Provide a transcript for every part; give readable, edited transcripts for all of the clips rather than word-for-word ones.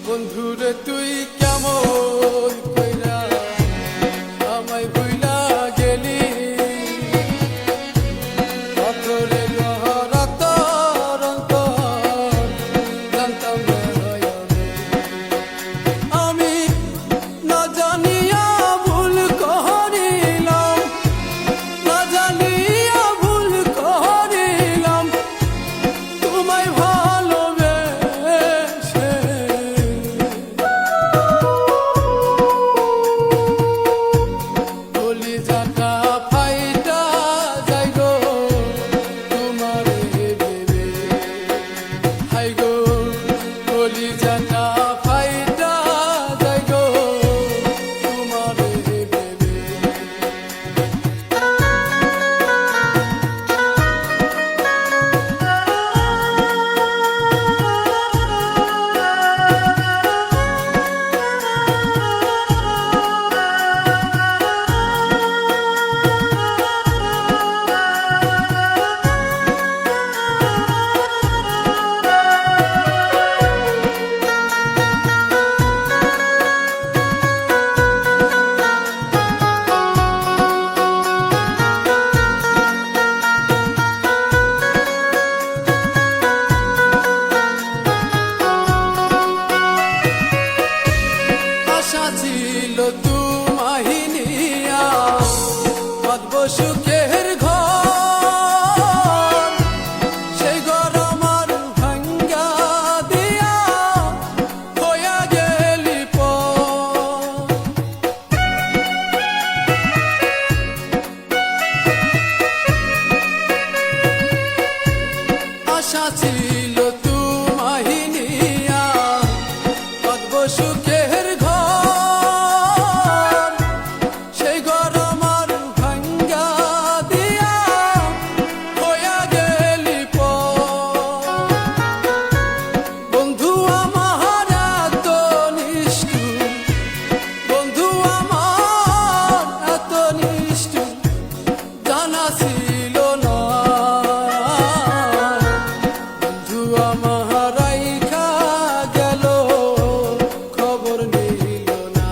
বন্ধুরে তুই কেমন কইরা আমায় ভুইলা গেলি, অতরে গহরাত অন্তর জানতাম না আমি, না জানিয়া ভুল করিলাম, না জানিয়া ভুল করিলাম তোমায় ভালোবেসে। কলিজাটা ফাইটা যায় গো তোমারে ভেবে, হাই গো কলিজাটা ফাইটা যায় গো তোমারে ভেবে। আশা ছিল তোমায় নিয়া বাঁধব সুখের ঘর, সেই ঘর আমার ভাঙ্গা দিয়া হইয়া গেলি পর। আশা ছিল তোমায় নিয়া বাঁধব সুখের ঘর, সেই ঘর আমার ভাঙ্গা দিয়া হইয়া গেলি পর। বন্ধু আমার এত নিষ্ঠুর, বন্ধু আমার এত নিষ্ঠুর জানা ছিল না। বন্ধু আমার রাইখা গেল খবর নিল না,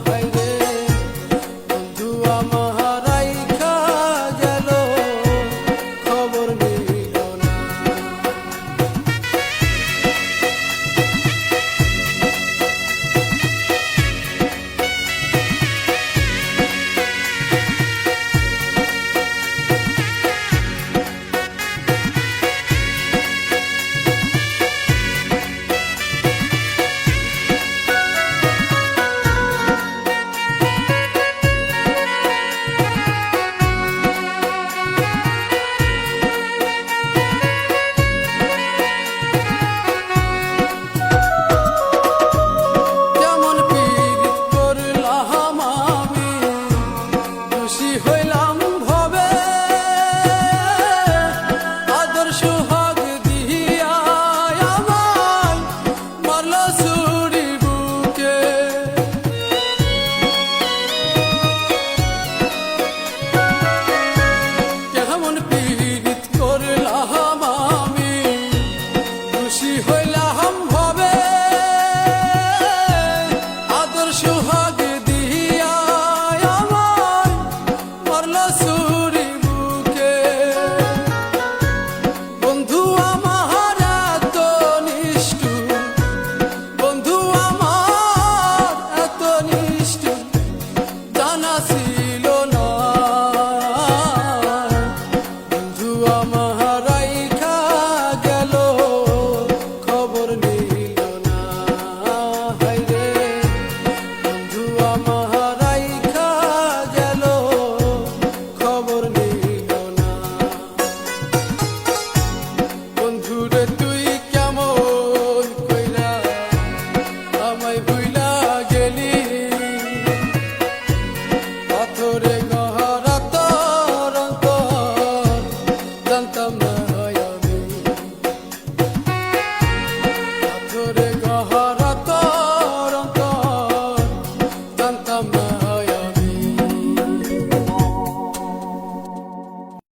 হায় রে বন্ধু আমার রাইখা গেল খবর নিল না। কেমন পীড়িত করলাম আমি, খুশি হইলাম ভবে, আদর সোহাগ দিয়া আমায় মারল ছুরি বুকে। কেমন পীড়িত করলাম আমি, খুশি হইলাম ভবে, আদর সোহাগ দিয়া আমায় মারল ছুরি বুকে। বন্ধু আমার এত নিষ্ঠুর, বন্ধু আমার এত নিষ্ঠুর জানা ছিল না। বন্ধু আমার রাইখা গেল খবর নিল না, হায় রে বন্ধু আমার রাইখা গেল খবর নিল না। বন্ধুরে তুই কেমন কইরা আমায় ভুইলা গেলি, অতরে গহরাত অন্তর জানতাম না।